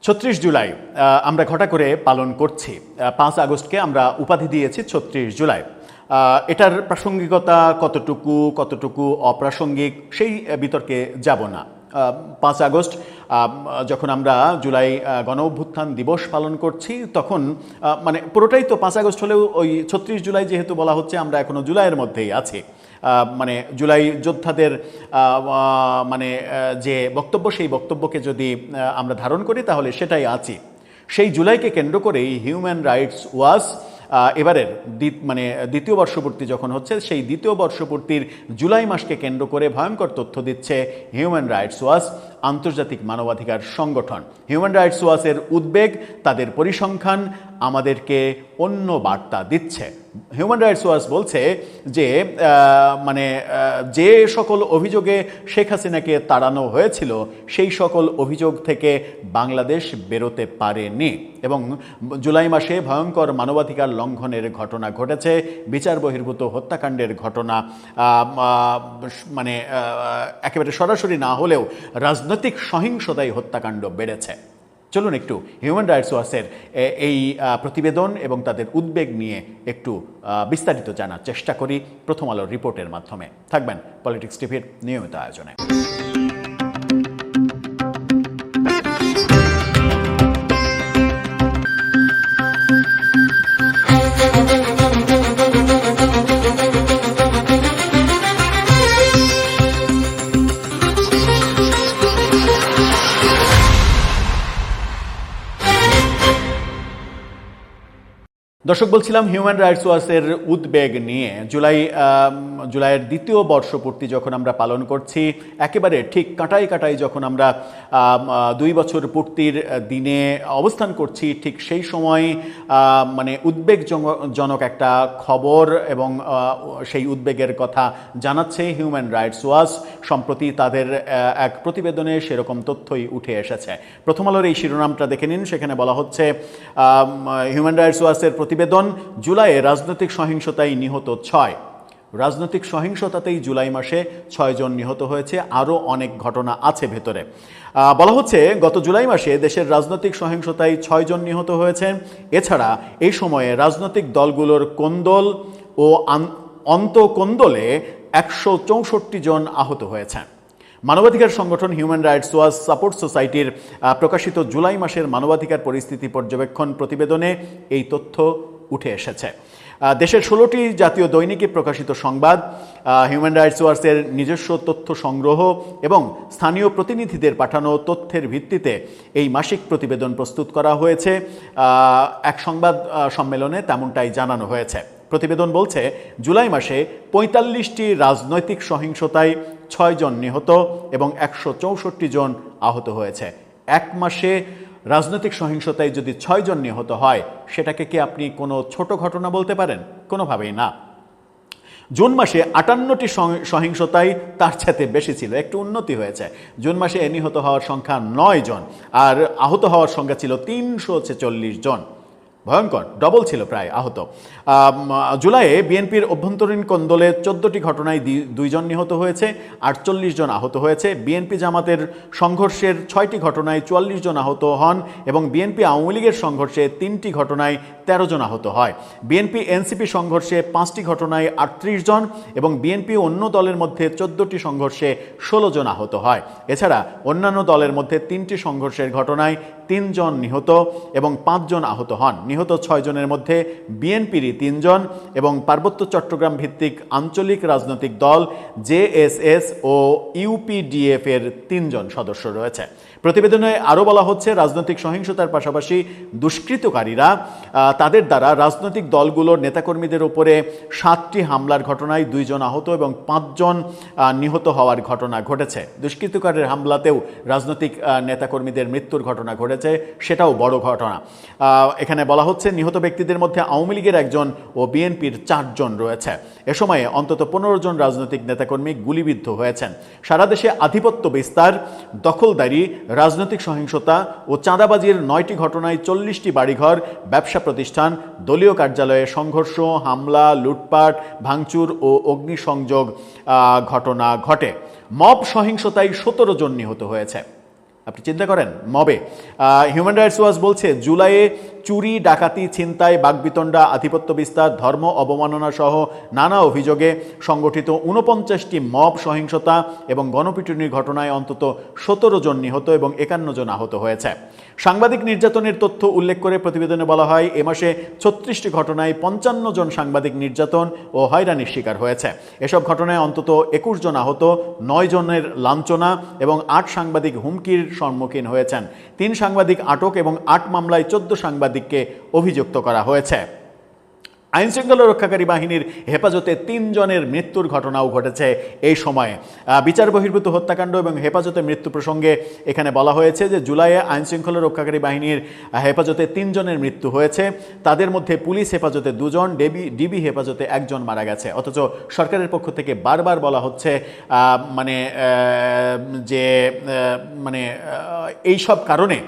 ৩৬ জুলাই আমরা ঘটা করে পালন করছি। ৫ আগস্টকে আমরা উপাধি দিয়েছি ৩৬ জুলাই। এটার প্রাসঙ্গিকতা কতটুকু অপ্রাসঙ্গিক সেই বিতর্কে যাব না। ৫ আগস্ট যখন আমরা জুলাই গণ অভ্যুত্থান দিবস পালন করছি তখন মানে পুরোটাই তো ৫ আগস্ট হলেও ওই ৩৬ জুলাই যেহেতু বলা হচ্ছে আমরা এখনও জুলাইয়ের মধ্যেই আছি। মানে জুলাই যোদ্ধাদের মানে যে বক্তব্য সেই বক্তব্যকে যদি আমরা ধারণ করি তাহলে সেটাই আছি। সেই জুলাইকে কেন্দ্র করেই হিউম্যান রাইটস ওয়াচ এবারের মানে দ্বিতীয় বর্ষপূর্তি যখন হচ্ছে সেই দ্বিতীয় বর্ষপূর্তির জুলাই মাসকে কেন্দ্র করে ভয়ঙ্কর তথ্য দিচ্ছে হিউম্যান রাইটস ওয়াচ, আন্তর্জাতিক মানবাধিকার সংগঠন। হিউম্যান রাইটস ওয়াচের উদ্বেগ, তাদের পরিসংখ্যান আমাদেরকে অন্য বার্তা দিচ্ছে। হিউম্যান রাইটস ওয়াচ বলছে যে মানে যে সকল অভিযোগে শেখ হাসিনাকে তাড়ানো হয়েছিল সেই সকল অভিযোগ থেকে বাংলাদেশ বেরোতে পারেনি এবং জুলাই মাসে ভয়ঙ্কর মানবাধিকার লঙ্ঘনের ঘটনা ঘটেছে, বিচার বহির্ভূত হত্যাকাণ্ডের ঘটনা মানে একেবারে সরাসরি না হলেও রাজনৈতিক সহিংসতায় হত্যাকাণ্ড বেড়েছে। চলুন একটু হিউম্যান রাইটস ওয়াচের এই প্রতিবেদন এবং তাদের উদ্বেগ নিয়ে একটু বিস্তারিত জানার চেষ্টা করি প্রথম আলোর রিপোর্টের মাধ্যমে। থাকবেন পলিটিক্স টিভির নিয়মিত আয়োজনে। দর্শক, বলছিলাম হিউম্যান রাইটস ওয়াচের উদ্বেগ নিয়ে। জুলাইয়ের দ্বিতীয় বর্ষপূর্তি যখন আমরা পালন করছি, একেবারে ঠিক কাটাই যখন আমরা 2 বছর পূর্তির দিনে অবস্থান করছি, ঠিক সেই সময় মানে উদ্বেগজনক একটা খবর এবং সেই উদ্বেগের কথা জানাচ্ছে হিউম্যান রাইটস ওয়াচ। সম্প্রতি তাদের এক প্রতিবেদনে সেরকম তথ্যই উঠে এসেছে। প্রথম আলোর এই শিরোনামটা দেখে নিন। সেখানে বলা হচ্ছে হিউম্যান রাইটস ওয়াচের প্রতিবেদন, জুলাইয়ে রাজনৈতিক সহিংসতায় নিহত 6। রাজনৈতিক সহিংসতাতেই জুলাই মাসে 6 জন নিহত হয়েছে, আরও অনেক ঘটনা আছে ভেতরে। বলা হচ্ছে গত জুলাই মাসে দেশের রাজনৈতিক সহিংসতায় 6 জন নিহত হয়েছেন। এছাড়া এই সময়ে রাজনৈতিক দলগুলোর কোন্দল ও অন্তঃকোন্দলে 164 জন আহত হয়েছেন। মানবাধিকার সংগঠন হিউম্যান রাইটস ওয়াচ সাপোর্ট সোসাইটির প্রকাশিত জুলাই মাসের মানবাধিকার পরিস্থিতি পর্যবেক্ষণ প্রতিবেদনে এই তথ্য উঠে এসেছে। দেশের 16টি জাতীয় দৈনিকে প্রকাশিত সংবাদ, হিউম্যান রাইটস ওয়াচের নিজস্ব তথ্য সংগ্রহ এবং স্থানীয় প্রতিনিধিদের পাঠানো তথ্যের ভিত্তিতে এই মাসিক প্রতিবেদন প্রস্তুত করা হয়েছে। এক সংবাদ সম্মেলনে তেমনটাই জানানো হয়েছে। প্রতিবেদন বলছে জুলাই মাসে 45টি রাজনৈতিক সহিংসতায় 6 জন নিহত এবং 164 জন আহত হয়েছে। এক মাসে রাজনৈতিক সহিংসতায় যদি 6 জন নিহত হয়, সেটাকে কি আপনি কোনো ছোট ঘটনা বলতে পারেন? কোনোভাবেই না। জুন মাসে 58টি সহিংসতায় তার সাথে বেশি ছিল, একটু উন্নতি হয়েছে। জুন মাসে নিহত হওয়ার সংখ্যা 9 জন আর আহত হওয়ার সংখ্যা ছিল 346 জন। ভয়ঙ্কর, ডবল ছিল প্রায় আহত। জুলাইয়ে বিএনপির অভ্যন্তরীণ কোন্দলে 14টি ঘটনায় 2 জন নিহত হয়েছে, 48 জন আহত হয়েছে। বিএনপি জামাতের সংঘর্ষের 6টি ঘটনায় 44 জন আহত হন এবং বিএনপি আওয়ামী লীগের সংঘর্ষে 3টি ঘটনায় 13 জন আহত হয়। বিএনপি এনসিপি সংঘর্ষে 5টি ঘটনায় 38 জন এবং বিএনপি অন্য দলের মধ্যে 14টি সংঘর্ষে 16 জন আহত হয়। এছাড়া অন্যান্য দলের মধ্যে 3টি সংঘর্ষের ঘটনায় 3 জন নিহত এবং 5 জন আহত হন। নিহত 6 জনের মধ্যে বিএনপিরই 3 জন এবং পার্বত্য চট্টগ্রাম ভিত্তিক আঞ্চলিক রাজনৈতিক দল জেএসএস ও ইউপিডিএফ এর 3 জন সদস্য রয়েছে। প্রতিবেদনে আরও বলা হচ্ছে রাজনৈতিক সহিংসতার পাশাপাশি দুষ্কৃতকারীরা তাদের দ্বারা রাজনৈতিক দলগুলোর নেতাকর্মীদের উপরে 7টি হামলার ঘটনায় 2 জন আহত এবং 5 জন নিহত হওয়ার ঘটনা ঘটেছে। দুষ্কৃতকারীর হামলাতেও রাজনৈতিক নেতাকর্মীদের মৃত্যুর ঘটনা ঘটেছে, সেটাও বড় ঘটনা। এখানে বলা হচ্ছে নিহত ব্যক্তিদের মধ্যে আওয়ামী লীগের 1 জন ও বিএনপির 4 জন রয়েছে। এ সময়ে অন্তত 15 জন রাজনৈতিক নেতাকর্মী গুলিবিদ্ধ হয়েছেন। সারা দেশে আধিপত্য বিস্তার, দখলদারি, রাজনৈতিক সহিংসতা ও চাঁদাবাজির 9টি ঘটনায় 40টি বাড়িঘর, ব্যবসা প্রতিষ্ঠান, দলীয় কার্যালয়ে সংঘর্ষ, হামলা, লুটপাট, ভাঙচুর ও অগ্নিসংযোগ ঘটনা ঘটে। মব সহিংসতায় 17 জন নিহত হয়েছে। আপনি চিন্তা করেন, মবে। হিউম্যান রাইটস ওয়াচ বলছে জুলাইয়ে চুরি, ডাকাতি, ছিনতাই, বাকবিতণ্ডা, আধিপত্য বিস্তার, ধর্ম অবমাননা সহ নানা অভিযোগে সংগঠিত 49টি মব সহিংসতা এবং গণপিটুনির ঘটনায় অন্তত 17 জন নিহত এবং 51 জন আহত হয়েছে। সাংবাদিক নির্যাতনের তথ্য উল্লেখ করে প্রতিবেদনে বলা হয় এ মাসে 36টি ঘটনায় 55 জন সাংবাদিক নির্যাতন ও হয়রানির শিকার হয়েছে। এসব ঘটনায় অন্তত 21 জন আহত, 9 জনের লাঞ্ছনা এবং 8 সাংবাদিক হুমকির সম্মুখীন হয়েছেন। 3 সাংবাদিক আটক এবং 8 মামলায় 14 সাংবাদিককে অভিযুক্ত করা হয়েছে। আইনশৃঙ্খলা রক্ষাকারী বাহিনীর হেফাজতে 3 জনের মৃত্যুর ঘটনাও ঘটেছে এই সময়ে। বিচার বহির্ভূত হত্যাকাণ্ড এবং হেফাজতে মৃত্যু প্রসঙ্গে এখানে বলা হয়েছে যে জুলাইয়ে আইনশৃঙ্খলা রক্ষাকারী বাহিনীর হেফাজতে 3 জনের মৃত্যু হয়েছে। তাদের মধ্যে পুলিশ হেফাজতে 2 জন, ডিবি হেফাজতে 1 জন মারা গেছে। অথচ সরকারের পক্ষ থেকে বারবার বলা হচ্ছে এইসব কারণে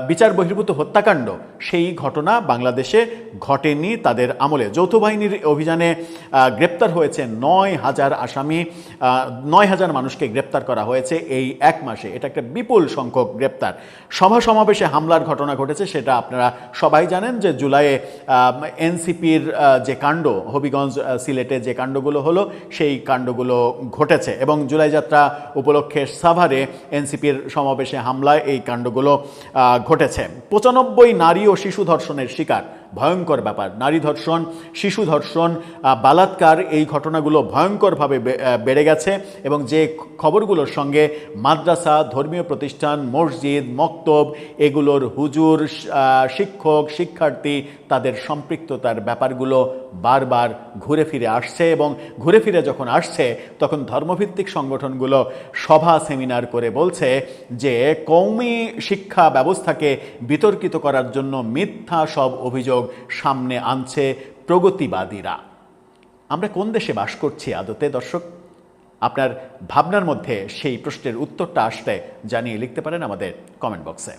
বিচার বহির্ভূত হত্যাকাণ্ড সেই ঘটনা বাংলাদেশে ঘটেনি তাদের আমলে। যৌথ বাহিনীর অভিযানে গ্রেপ্তার হয়েছে 9,000 আসামি, 9,000 মানুষকে গ্রেপ্তার করা হয়েছে এই 1 মাসে। এটা একটা বিপুল সংখ্যক গ্রেপ্তার। সভা সমাবেশে হামলার ঘটনা ঘটেছে, সেটা আপনারা সবাই জানেন যে জুলাইয়ে এনসিপির যে কাণ্ড, হবিগঞ্জ সিলেটে যে কাণ্ডগুলো হলো সেই কাণ্ডগুলো ঘটেছে এবং জুলাই যাত্রা উপলক্ষে সাভারে এনসিপির সমাবেশে হামলায় এই কাণ্ডগুলো ঘটেছে। 95 নারী ও শিশু ধর্ষণের শিকার, ভয়ঙ্কর ব্যাপার। নারী ধর্ষণ, শিশু ধর্ষণ, বালাৎকার, এই ঘটনাগুলো ভয়ঙ্করভাবে বেড়ে গেছে এবং যে খবরগুলোর সঙ্গে মাদ্রাসা, ধর্মীয় প্রতিষ্ঠান, মসজিদ, মক্তব এগুলোর হুজুর, শিক্ষক, শিক্ষার্থী তাদের সম্পৃক্ততার ব্যাপারগুলো বারবার ঘুরে ফিরে আসছে এবং ঘুরে ফিরে যখন আসছে তখন ধর্মভিত্তিক সংগঠনগুলো সভা সেমিনার করে বলছে যে কওমি শিক্ষা ব্যবস্থাকে বিতর্কিত করার জন্য মিথ্যা সব অভিযোগ সামনে আনছে প্রগতিবাদীরা। আমরা কোন দেশে বাস করছি আদতে দর্শক? আপনার ভাবনার মধ্যে সেই প্রশ্নের উত্তরটা আসলে জানিয়ে লিখতে পারেন আমাদের কমেন্ট বক্সে।